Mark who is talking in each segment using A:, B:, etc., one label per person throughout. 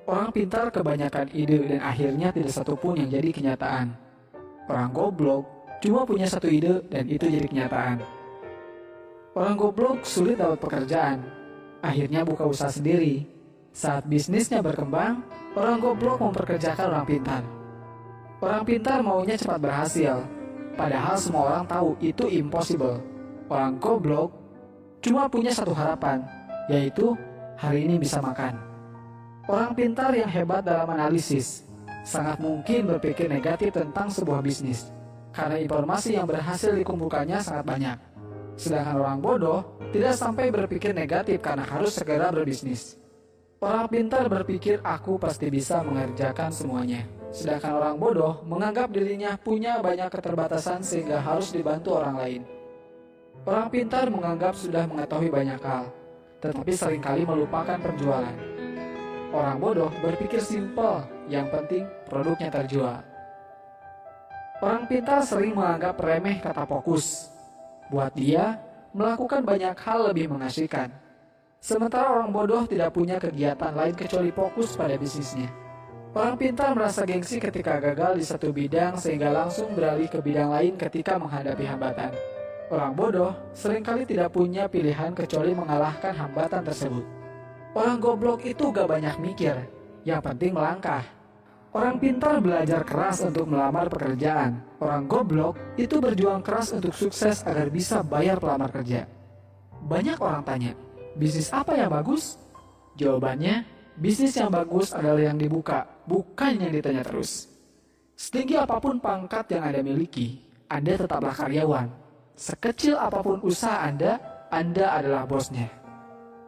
A: Orang pintar kebanyakan ide dan akhirnya tidak satupun yang jadi kenyataan. Orang goblok cuma punya satu ide dan itu jadi kenyataan. Orang goblok sulit dapat pekerjaan, akhirnya buka usaha sendiri. Saat bisnisnya berkembang, orang goblok memperkerjakan orang pintar. Orang pintar maunya cepat berhasil, padahal semua orang tahu itu impossible. Orang goblok cuma punya satu harapan, yaitu hari ini bisa makan. Orang pintar yang hebat dalam analisis sangat mungkin berpikir negatif tentang sebuah bisnis, karena informasi yang berhasil dikumpulkannya sangat banyak. Sedangkan orang bodoh tidak sampai berpikir negatif karena harus segera berbisnis. Orang pintar berpikir aku pasti bisa mengerjakan semuanya. Sedangkan orang bodoh menganggap dirinya punya banyak keterbatasan sehingga harus dibantu orang lain. Orang pintar menganggap sudah mengetahui banyak hal, tetapi seringkali melupakan penjualan. Orang bodoh berpikir simpel, yang penting produknya terjual. Orang pintar sering menganggap remeh kata fokus. Buat dia, melakukan banyak hal lebih mengasihkan. Sementara orang bodoh tidak punya kegiatan lain kecuali fokus pada bisnisnya. Orang pintar merasa gengsi ketika gagal di satu bidang sehingga langsung beralih ke bidang lain ketika menghadapi hambatan. Orang bodoh seringkali tidak punya pilihan kecuali mengalahkan hambatan tersebut. Orang goblok itu gak banyak mikir, yang penting melangkah. Orang pintar belajar keras untuk melamar pekerjaan. Orang goblok itu berjuang keras untuk sukses agar bisa bayar pelamar kerja. Banyak orang tanya, bisnis apa yang bagus? Jawabannya, bisnis yang bagus adalah yang dibuka, bukan yang ditanya terus. Setinggi apapun pangkat yang Anda miliki, Anda tetaplah karyawan. Sekecil apapun usaha Anda adalah bosnya.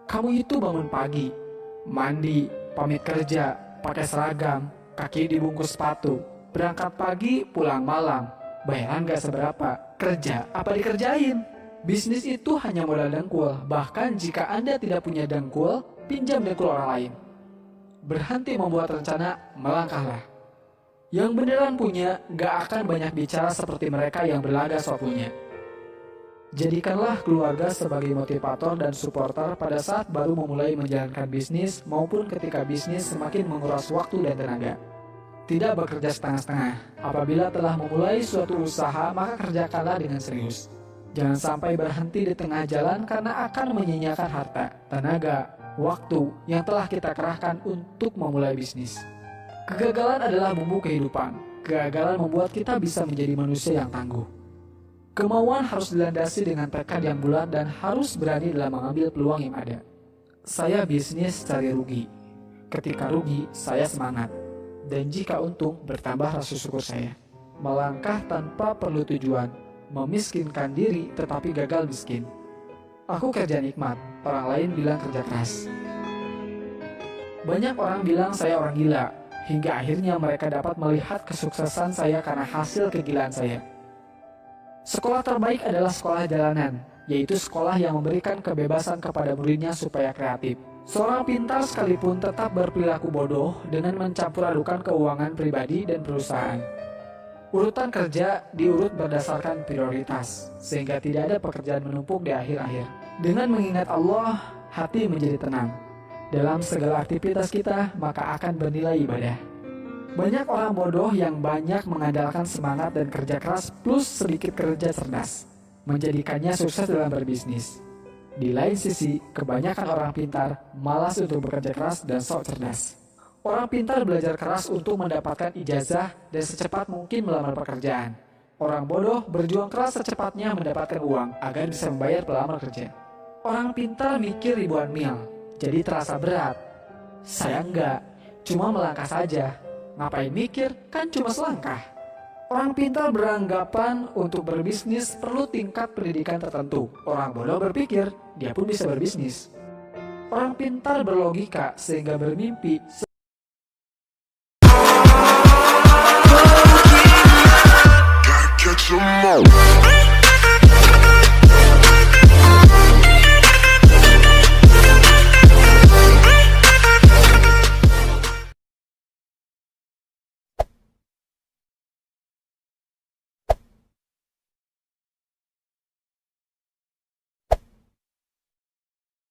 A: Kamu itu bangun pagi, mandi, pamit kerja, pakai seragam, kaki dibungkus sepatu, berangkat pagi, pulang malam, bayaran gak seberapa, kerja apa dikerjain? Bisnis itu hanya modal dengkul, bahkan jika Anda tidak punya dengkul, pinjam dengkul orang lain. Berhenti membuat rencana, melangkahlah. Yang beneran punya gak akan banyak bicara seperti mereka yang berlagak sok punya. Jadikanlah keluarga sebagai motivator dan supporter pada saat baru memulai menjalankan bisnis maupun ketika bisnis semakin menguras waktu dan tenaga. Tidak bekerja setengah-setengah. Apabila telah memulai suatu usaha, maka kerjakanlah dengan serius. Jangan sampai berhenti di tengah jalan karena akan menyia-nyiakan harta, tenaga, waktu yang telah kita kerahkan untuk memulai bisnis. Kegagalan adalah bumbu kehidupan. Kegagalan membuat kita bisa menjadi manusia yang tangguh. Kemauan harus dilandasi dengan tekad yang bulat dan harus berani dalam mengambil peluang yang ada. Saya bisnis cari rugi. Ketika rugi, saya semangat. Dan jika untung, bertambah rasa syukur saya. Melangkah tanpa perlu tujuan. Memiskinkan diri tetapi gagal miskin. Aku kerja nikmat, orang lain bilang kerja keras. Banyak orang bilang saya orang gila, hingga akhirnya mereka dapat melihat kesuksesan saya karena hasil kegilaan saya. Sekolah terbaik adalah sekolah jalanan, yaitu sekolah yang memberikan kebebasan kepada muridnya supaya kreatif. Seorang pintar sekalipun tetap berperilaku bodoh dengan mencampur adukan keuangan pribadi dan perusahaan. Urutan kerja diurut berdasarkan prioritas, sehingga tidak ada pekerjaan menumpuk di akhir-akhir. Dengan mengingat Allah, hati menjadi tenang. Dalam segala aktivitas kita, maka akan bernilai ibadah. Banyak orang bodoh yang banyak mengandalkan semangat dan kerja keras plus sedikit kerja cerdas, menjadikannya sukses dalam berbisnis. Di lain sisi, kebanyakan orang pintar malas untuk bekerja keras dan sok cerdas. Orang pintar belajar keras untuk mendapatkan ijazah dan secepat mungkin melamar pekerjaan. Orang bodoh berjuang keras secepatnya mendapatkan uang agar bisa membayar pelamar kerja. Orang pintar mikir ribuan mil, jadi terasa berat. Saya enggak, cuma melangkah saja. Ngapain mikir, kan cuma selangkah. Orang pintar beranggapan untuk berbisnis perlu tingkat pendidikan tertentu. Orang bodoh berpikir, dia pun bisa berbisnis. Orang pintar berlogika sehingga bermimpi.
B: Catch 'em all.